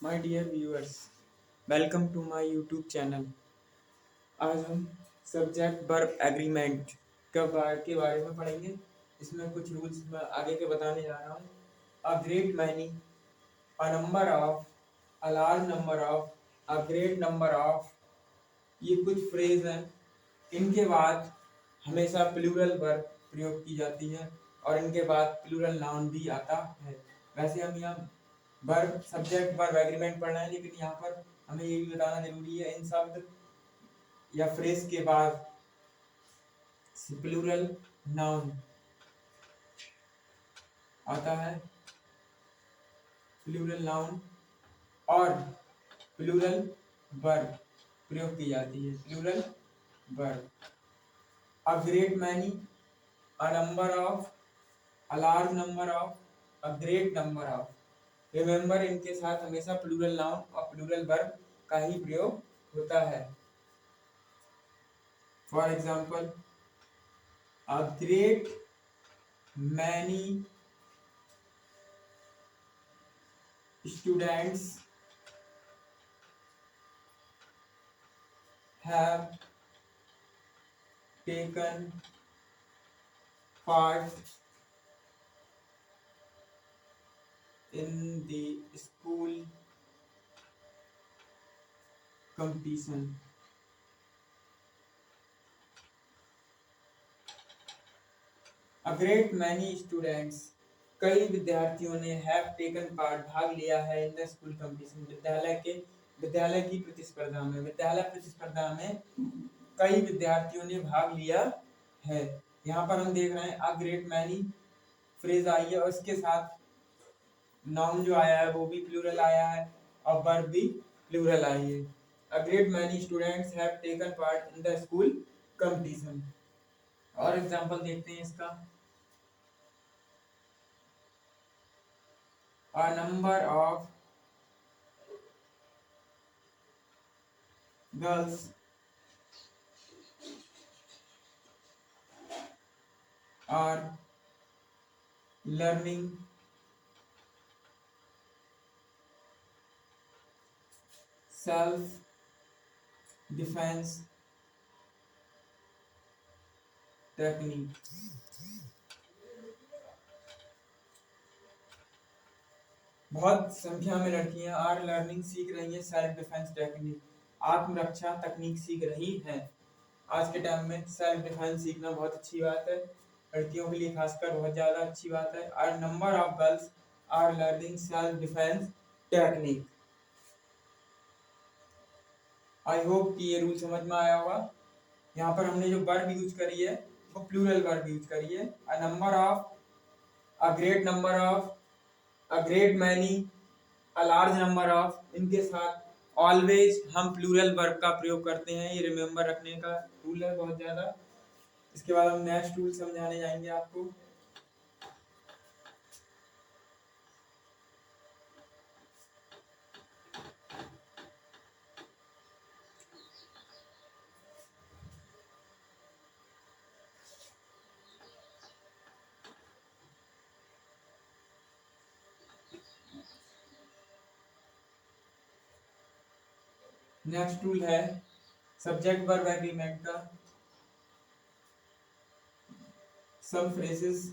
My dear viewers, welcome to my YouTube channel. आज हम subject verb agreement के बारे में पढ़ेंगे। इसमें कुछ रूल्स मैं आगे के बताने जा रहा हूँ। अ great many, a number of, a large number of, a great number of, ये कुछ फ्रेज हैं। इनके बाद हमेशा प्लूरल वर्ब प्रयोग की जाती है और इनके बाद प्लूरल नाउन भी आता है। वैसे हम यहाँ वर्ब सब्जेक्ट वर्ब एग्रीमेंट पढ़ना है, लेकिन यहाँ पर हमें ये भी बताना जरूरी है इन शब्द या फ्रेज के बाद प्लूरल नाउन आता है, प्लूरल नाउन और प्लूरल वर्ब प्रयोग की जाती है। Plural verb a great many, a number of, a large number of, a great number of. Remember, इनके साथ हमेशा प्लूरल नाउन और प्लूरल वर्ब का ही प्रयोग होता है। For example, a great many students have taken part in the school competition. A great many students, कई विद्यार्थियों ने have taken part, भाग लिया है in the school competition, विद्यालय की प्रतिस्पर्धा में। विद्यालय प्रतिस्पर्धा में कई विद्यार्थियों ने भाग लिया है। यहाँ पर हम देख रहे हैं a great many फ्रेज आई है और इसके साथ नाउन जो आया है वो भी प्लूरल आया है और वर्ब भी प्लूरल आई है। A great many students have taken part in the school competition. और एग्जांपल देखते हैं इसका। A number of girls are learning self defense technique. बहुत संख्या में लड़कियां आर लर्निंग सीख रही हैं सेल्फ डिफेंस टेक्निक, आत्मरक्षा तकनीक सीख रही हैं। आज के टाइम में सेल्फ डिफेंस सीखना बहुत अच्छी बात है, लड़कियों के लिए खासकर बहुत ज़्यादा अच्छी बात है। Are number of girls are learning self defence technique. I hope कि ये रूल समझ में आया होगा। यहाँ पर हमने जो वर्ब यूज करी है वो प्लूरल वर्ब यूज करी है। अ number of, a great number of, a great many, a large number of, इनके साथ ऑलवेज हम प्लूरल वर्ब का प्रयोग करते हैं। ये रिमेंबर रखने का रूल है बहुत ज़्यादा। इसके बाद हम नेक्स्ट रूल समझाने जाएंगे आपको। नेक्स्ट रूल है सब्जेक्ट वर्ब एग्रीमेंट का। Some phrases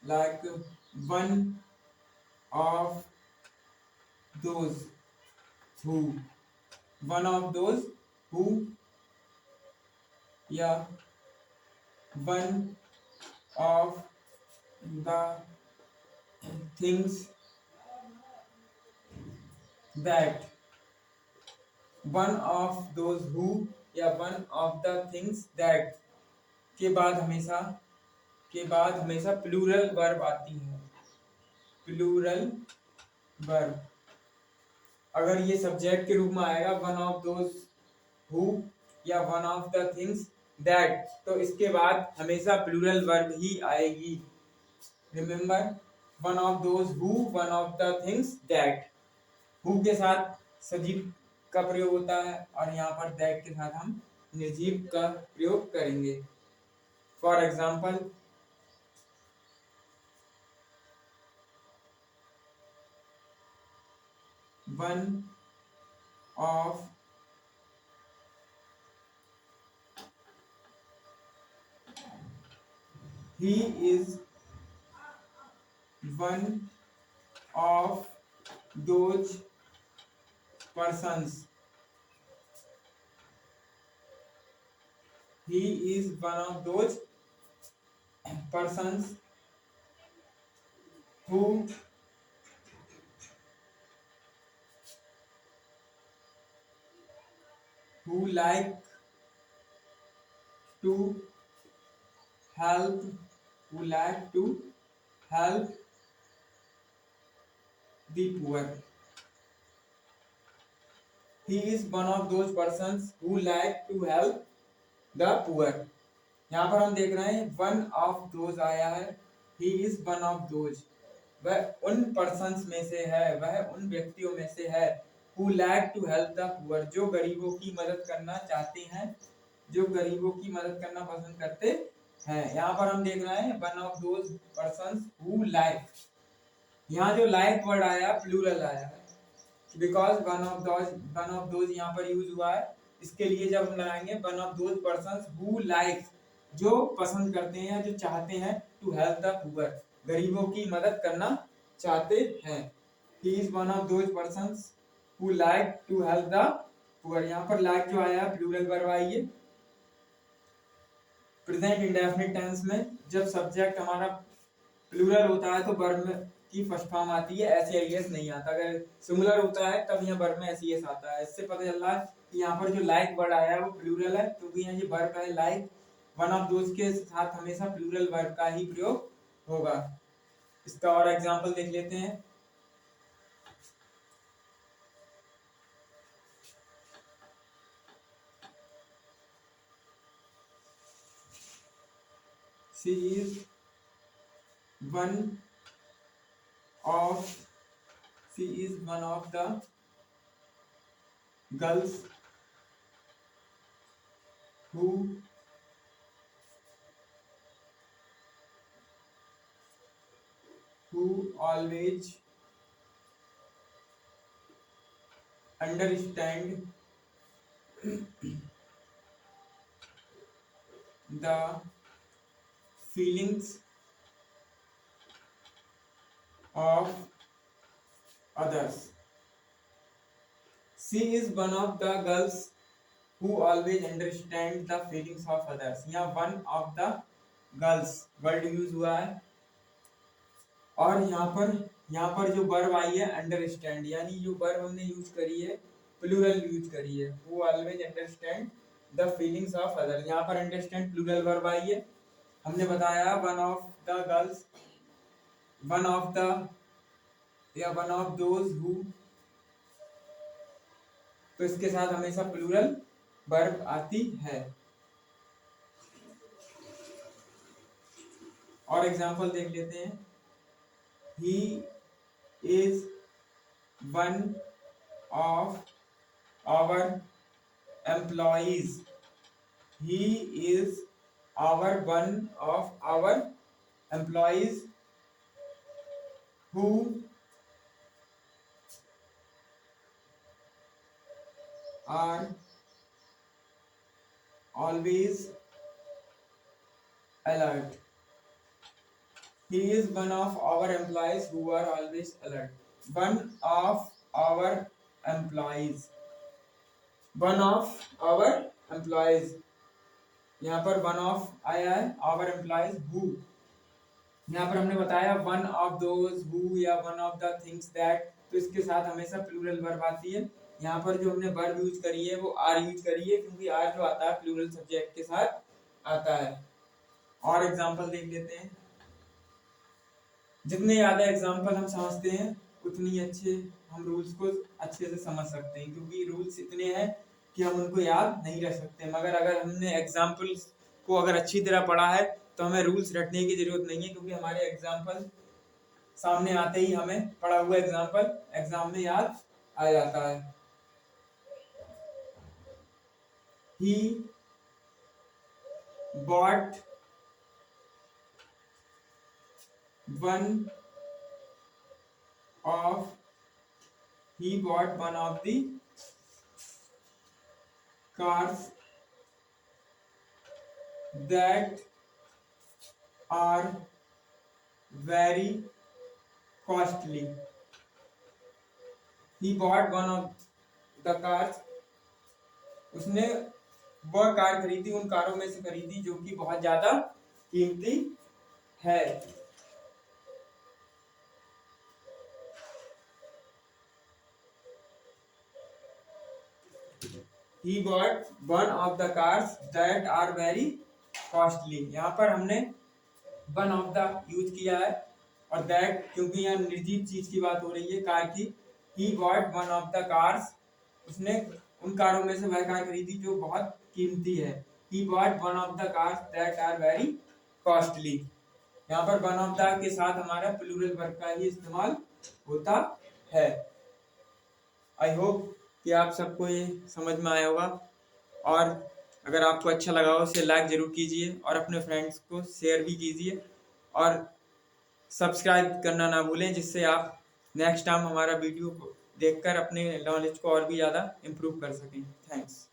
like one of those who, one of those who, या one of the things that, one of those who या one of the things that के बाद हमेशा प्लूरल वर्ब आती है। Plural verb अगर ये सब्जेक्ट के रूप में आएगा वन ऑफ दोज हु या one of the things that, तो इसके बाद हमेशा प्लूरल वर्ब ही आएगी। Remember, one of those who, one of the things that. Who के साथ सजीव का प्रयोग होता है और यहाँ पर दैट के साथ हम निर्जीव का प्रयोग करेंगे। For example, one of he is one of those persons he is one of those persons who like to help who like to help the poor. He is one of those persons who like to help the poor. यहाँ पर हम देख रहे हैं one of those आया है, ही is one of those, वह उन पर्सन्स में से है, वह उन व्यक्तियों में से है, who like to help the poor, जो गरीबों की मदद करना चाहते हैं, जो गरीबों की मदद करना पसंद करते हैं। यहाँ पर हम देख रहे हैं one of those persons who like, यहाँ जो लाइक वर्ड आया प्लूरल आया है, बिकॉज वन ऑफ दोज यहाँ पर यूज हुआ है, इसके लिए जब हम लगाएंगे one of those persons who like, जो पसंद करते हैं, जो चाहते हैं, टू हेल्प द पुअर, गरीबों की मदद करना चाहते हैं। He is one of those persons who like to help the poor. यहाँ पर लाइक जो आया प्लूरल वर्ब आई है। प्रेजेंट इंडेफिनिट टेंस में जब सब्जेक्ट हमारा प्लूरल होता है तो वर्ब में की फर्स्ट फॉर्म आती है, एस या एस नहीं आता। अगर सिंगुलर होता है तब यहाँ वर्ब में एस एस आता है। इससे पता चल रहा है कि यहाँ पर जो लाइक वर्ड आया है वो प्लूरल है, क्योंकि यहाँ ये वर्ब है लाइक, वन ऑफ दोज के साथ हमेशा प्लूरल वर्ब का ही प्रयोग होगा। इसका और एग्जांपल देख लेते हैं। She is one of the girls who always understand the feelings of others. She is one of the girls who always understand the feelings of others। यहाँ one of the girls word use हुआ है, और यहाँ पर जो verb I है understand, यानी जो वर्ब हमने यूज करी है प्लूरल यूज करी है, who always understand the feelings of others। यहाँ पर अंडरस्टैंड प्लूरल वर्ब आई है। हमने बताया one of the girls, one of the या वन ऑफ दोज हु, तो इसके साथ हमेशा प्लूरल वर्ब आती है। और एग्जांपल देख लेते हैं। He is one of our employees, he is our one of our employees who are always alert। He is one of our employees who are always alert। One of our employees, one of our employees, यहाँ पर one of आया है, our employees who, यहाँ पर हमने बताया one of those who या one of the things that, तो इसके साथ हमेशा प्लूरल वर्ब आती है। यहाँ पर जो हमने वर्ब यूज करी है वो आर यूज करी है, क्योंकि आर जो आता है प्लूरल सब्जेक्ट के साथ आता है। और एग्जांपल देख लेते हैं। जितने ज्यादा एग्जांपल हम समझते हैं उतनी अच्छे हम रूल्स को अच्छे से समझ सकते हैं, क्योंकि रूल्स इतने हैं कि हम उनको याद नहीं रख सकते, मगर अगर हमने एग्जाम्पल्स को अगर अच्छी तरह पढ़ा है तो हमें रूल्स रटने की जरूरत नहीं है, क्योंकि हमारे एग्जाम्पल सामने आते ही हमें पढ़ा हुआ एग्जाम्पल एग्जाम में याद आ जाता है। He bought one of he bought one of the cars that are very costly. He bought one of the cars, उसने वह कार खरीदी, उन कारों में से खरीदी जो कि बहुत ज्यादा कीमती है। He bought one of the cars that are very costly। यहाँ पर हमने वन ऑफ द यूज किया है और दैट क्योंकि यहाँ निर्जीव चीज की बात हो रही है, कार की। ही bought one of the cars, उसने उन कारों में से वह कार खरीदी जो बहुत कीमती है। He bought one of the cars that are very costly. यहाँ पर वन ऑफ द के साथ हमारा प्लूरल वर्ब का ही इस्तेमाल होता है। आई होप कि आप सबको ये समझ में आया होगा, और अगर आपको अच्छा लगा हो इसे लाइक जरूर कीजिए और अपने फ्रेंड्स को शेयर भी कीजिए, और सब्सक्राइब करना ना भूलें, जिससे आप नेक्स्ट टाइम हमारा वीडियो देखकर अपने नॉलेज को और भी ज़्यादा इम्प्रूव कर सकें। थैंक्स।